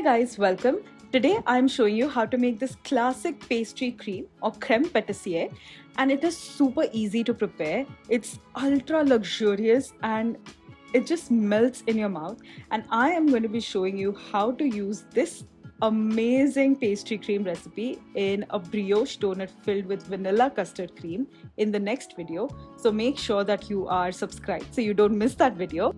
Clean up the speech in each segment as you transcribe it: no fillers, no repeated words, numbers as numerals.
Hi guys, welcome. Today I'm showing you how to make this classic pastry cream or creme patissier, and it is super easy to prepare. It's ultra luxurious and it just melts in your mouth, and I am going to be showing you how to use this amazing pastry cream recipe in a brioche donut filled with vanilla custard cream in the next video. So make sure that you are subscribed so you don't miss that video.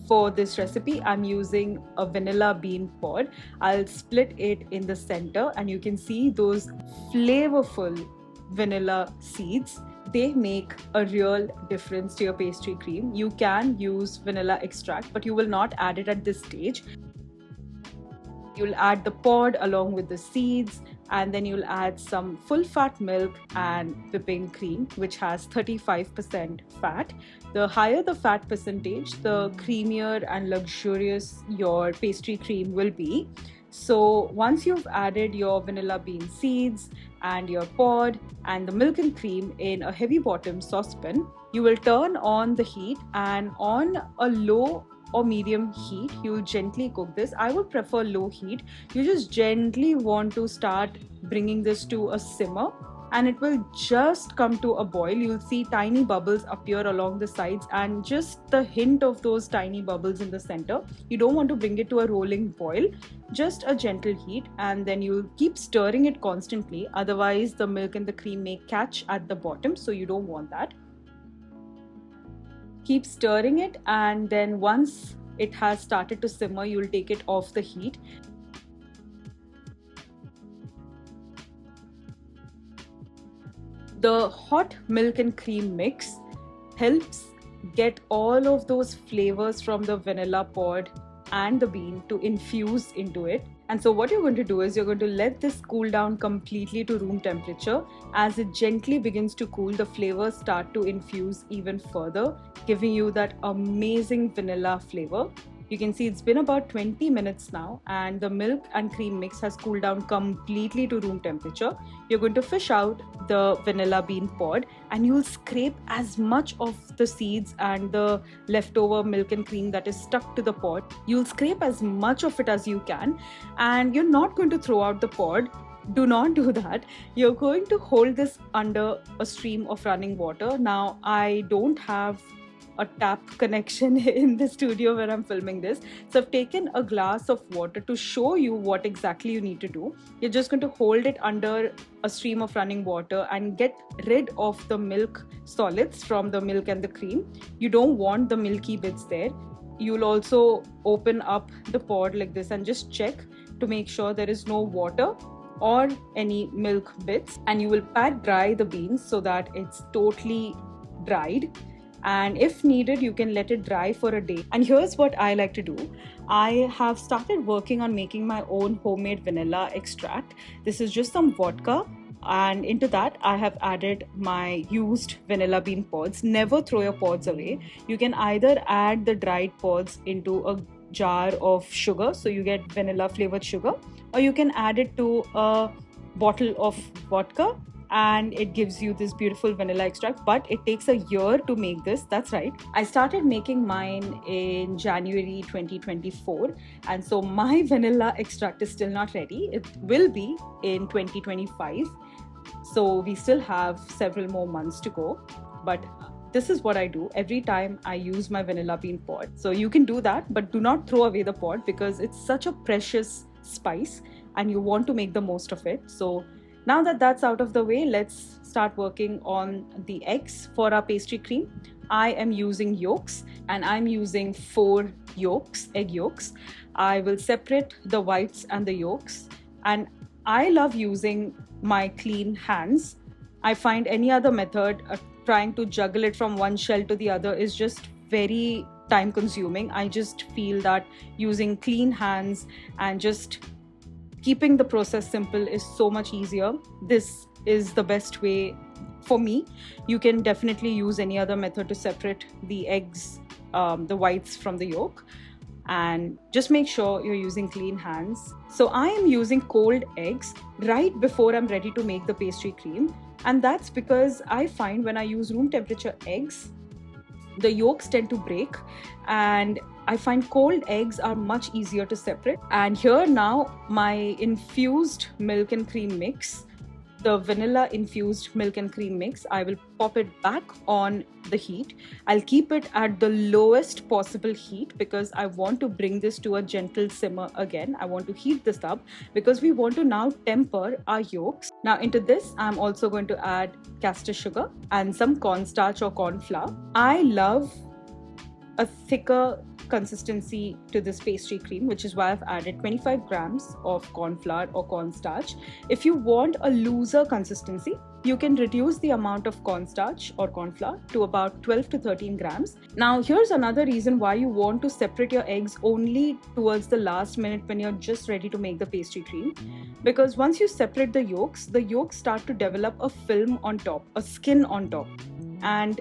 For this recipe, I'm using a vanilla bean pod. I'll split it in the center and you can see those flavorful vanilla seeds. They make a real difference to your pastry cream. You can use vanilla extract, but you will not add it at this stage. You'll add the pod along with the seeds, and then you'll add some full fat milk and whipping cream, which has 35% fat. The higher the fat percentage, the creamier and luxurious your pastry cream will be. So once you've added your vanilla bean seeds and your pod and the milk and cream in a heavy bottom saucepan, you will turn on the heat, and on a low or medium heat you'll gently cook this. I would prefer low heat. You just gently want to start bringing this to a simmer, and it will just come to a boil. You'll see tiny bubbles appear along the sides and just the hint of those tiny bubbles in the center. You don't want to bring it to a rolling boil, just a gentle heat, and then you'll keep stirring it constantly, otherwise the milk and the cream may catch at the bottom, so you don't want that. Keep stirring it, and then once it has started to simmer, you'll take it off the heat. The hot milk and cream mix helps get all of those flavors from the vanilla pod and the bean to infuse into it. And so what you're going to do is you're going to let this cool down completely to room temperature. As it gently begins to cool, the flavors start to infuse even further, giving you that amazing vanilla flavor. You can see it's been about 20 minutes now, and the milk and cream mix has cooled down completely to room temperature. You're going to fish out the vanilla bean pod, and you'll scrape as much of the seeds and the leftover milk and cream that is stuck to the pod. You'll scrape as much of it as you can, and you're not going to throw out the pod. Do not do that. You're going to hold this under a stream of running water. Now, I don't have a tap connection in the studio where I'm filming this, so I've taken a glass of water to show you what exactly you need to do. You're just going to hold it under a stream of running water and get rid of the milk solids from the milk and the cream. You don't want the milky bits there. You'll also open up the pod like this and just check to make sure there is no water or any milk bits, and you will pat dry the beans so that it's totally dried. And if needed, you can let it dry for a day. And here's what I like to do. I have started working on making my own homemade vanilla extract. This is just some vodka, and into that I have added my used vanilla bean pods. Never throw your pods away. You can either add the dried pods into a jar of sugar, so you get vanilla flavored sugar, or you can add it to a bottle of vodka and it gives you this beautiful vanilla extract. But it takes a year to make this. That's right. I started making mine in January 2024, and so my vanilla extract is still not ready. It will be in 2025, so we still have several more months to go. But this is what I do every time I use my vanilla bean pod. So you can do that, but do not throw away the pod because it's such a precious spice and you want to make the most of it. So now that that's out of the way, let's start working on the eggs for our pastry cream. I am using yolks, and I'm using 4 egg yolks. I will separate the whites and the yolks, and I love using my clean hands. I find any other method, trying to juggle it from one shell to the other, is just very time consuming. I just feel that using clean hands and just keeping the process simple is so much easier. This is the best way for me. You can definitely use any other method to separate the eggs, the whites from the yolk, and just make sure you're using clean hands. So I am using cold eggs right before I'm ready to make the pastry cream, and that's because I find when I use room temperature eggs, the yolks tend to break, and I find cold eggs are much easier to separate. And here now my infused milk and cream mix, the vanilla infused milk and cream mix, I will pop it back on the heat. I'll keep it at the lowest possible heat because I want to bring this to a gentle simmer again. I want to heat this up because we want to now temper our yolks. Now into this, I'm also going to add caster sugar and some cornstarch or corn flour. I love a thicker consistency to this pastry cream, which is why I've added 25 grams of corn flour or cornstarch. If you want a looser consistency, you can reduce the amount of cornstarch or corn flour to about 12 to 13 grams. Now, here's another reason why you want to separate your eggs only towards the last minute when you're just ready to make the pastry cream. Because once you separate the yolks start to develop a film on top, a skin on top. And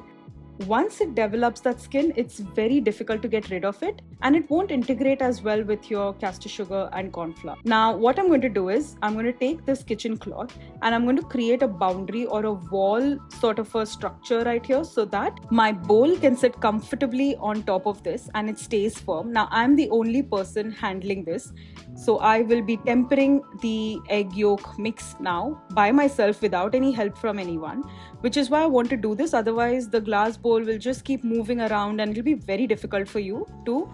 once it develops that skin, it's very difficult to get rid of it, and it won't integrate as well with your caster sugar and corn flour. Now, what I'm going to do is I'm going to take this kitchen cloth and I'm going to create a boundary or a wall sort of a structure right here so that my bowl can sit comfortably on top of this and it stays firm. Now, I'm the only person handling this, so I will be tempering the egg yolk mix now by myself without any help from anyone, which is why I want to do this. Otherwise, the glass bowl will just keep moving around and it'll be very difficult for you to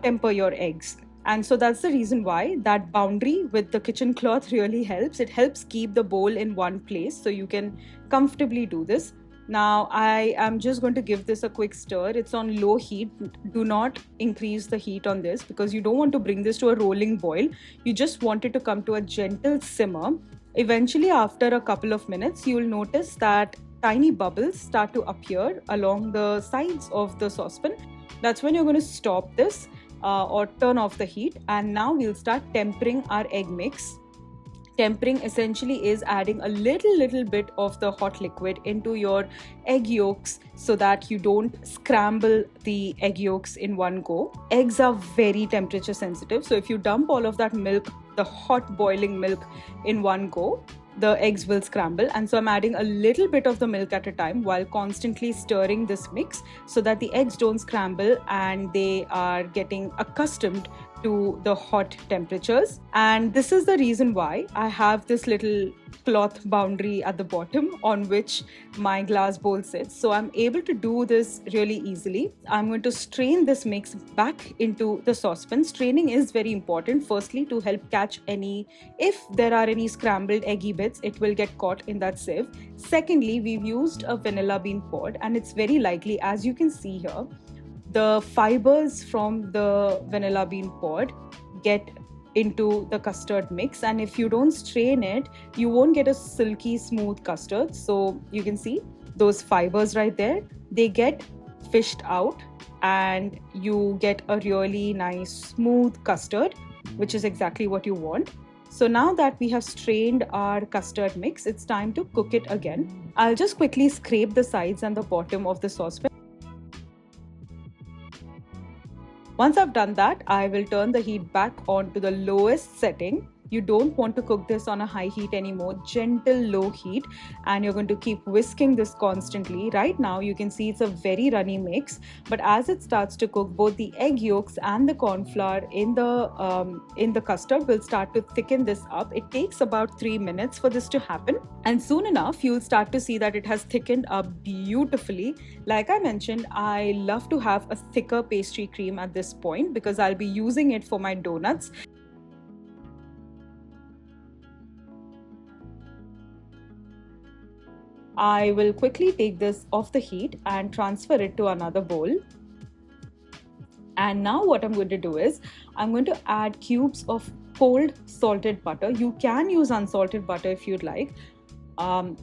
temper your eggs. And so that's the reason why that boundary with the kitchen cloth really helps. It helps keep the bowl in one place so you can comfortably do this. Now I am just going to give this a quick stir. It's on low heat. Do not increase the heat on this because you don't want to bring this to a rolling boil. You just want it to come to a gentle simmer. Eventually, after a couple of minutes, you'll notice that tiny bubbles start to appear along the sides of the saucepan. That's when you're going to stop this or turn off the heat, and now we'll start tempering our egg mix. Tempering essentially is adding a little bit of the hot liquid into your egg yolks so that you don't scramble the egg yolks in one go. Eggs are very temperature sensitive, so if you dump all of that milk, the hot boiling milk, in one go, the eggs will scramble. And so I'm adding a little bit of the milk at a time while constantly stirring this mix so that the eggs don't scramble and they are getting accustomed to the hot temperatures. And this is the reason why I have this little cloth boundary at the bottom on which my glass bowl sits. So I'm able to do this really easily. I'm going to strain this mix back into the saucepan. Straining is very important. Firstly, to help catch if there are any scrambled eggy bits, it will get caught in that sieve. Secondly, we've used a vanilla bean pod, and it's very likely, as you can see here, the fibers from the vanilla bean pod get into the custard mix, and if you don't strain it, you won't get a silky smooth custard. So you can see those fibers right there, they get fished out and you get a really nice smooth custard, which is exactly what you want. So now that we have strained our custard mix, it's time to cook it again. I'll just quickly scrape the sides and the bottom of the saucepan. Once I've done that, I will turn the heat back on to the lowest setting. You don't want to cook this on a high heat anymore, gentle low heat, and you're going to keep whisking this constantly. Right now you can see it's a very runny mix, but as it starts to cook, both the egg yolks and the corn flour in the custard will start to thicken this up. It takes about 3 minutes for this to happen, and soon enough you'll start to see that it has thickened up beautifully. Like I mentioned, I love to have a thicker pastry cream at this point because I'll be using it for my donuts. I will quickly take this off the heat and transfer it to another bowl. And now what I'm going to do is I'm going to add cubes of cold salted butter. You can use unsalted butter if you'd like.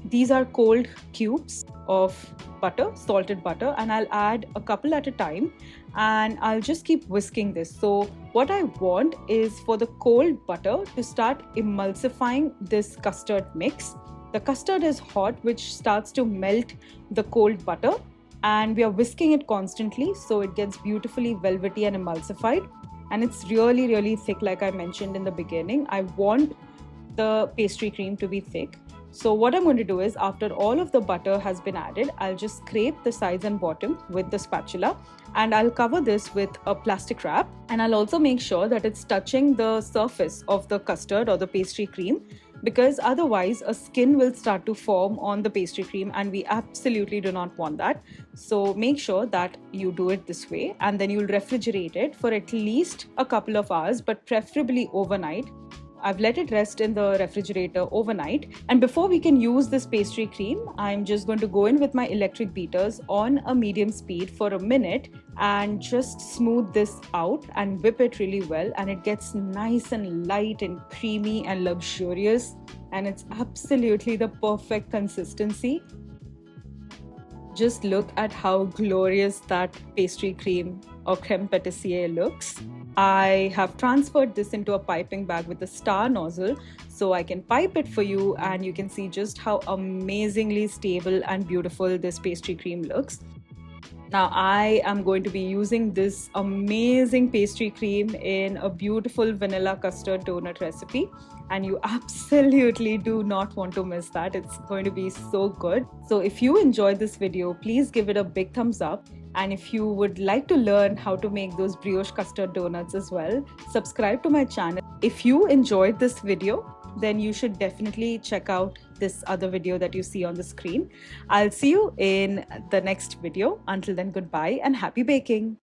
These are cold cubes of butter, salted butter, and I'll add a couple at a time and I'll just keep whisking this. So what I want is for the cold butter to start emulsifying this custard mix. The custard is hot, which starts to melt the cold butter, and we are whisking it constantly so it gets beautifully velvety and emulsified, and it's really thick. Like I mentioned in the beginning, I want the pastry cream to be thick. So what I'm going to do is, after all of the butter has been added, I'll just scrape the sides and bottom with the spatula, and I'll cover this with a plastic wrap, and I'll also make sure that it's touching the surface of the custard or the pastry cream, because otherwise a skin will start to form on the pastry cream and we absolutely do not want that. So make sure that you do it this way, and then you'll refrigerate it for at least a couple of hours, but preferably overnight. I've let it rest in the refrigerator overnight. And before we can use this pastry cream, I'm just going to go in with my electric beaters on a medium speed for a minute and just smooth this out and whip it really well. And it gets nice and light and creamy and luxurious. And it's absolutely the perfect consistency. Just look at how glorious that pastry cream or creme patissier looks. I have transferred this into a piping bag with a star nozzle so I can pipe it for you, and you can see just how amazingly stable and beautiful this pastry cream looks. Now I am going to be using this amazing pastry cream in a beautiful vanilla custard donut recipe, and you absolutely do not want to miss that. It's going to be so good. So if you enjoyed this video, please give it a big thumbs up. And if you would like to learn how to make those brioche custard donuts as well, subscribe to my channel. If you enjoyed this video, then you should definitely check out this other video that you see on the screen. I'll see you in the next video. Until then, goodbye and happy baking.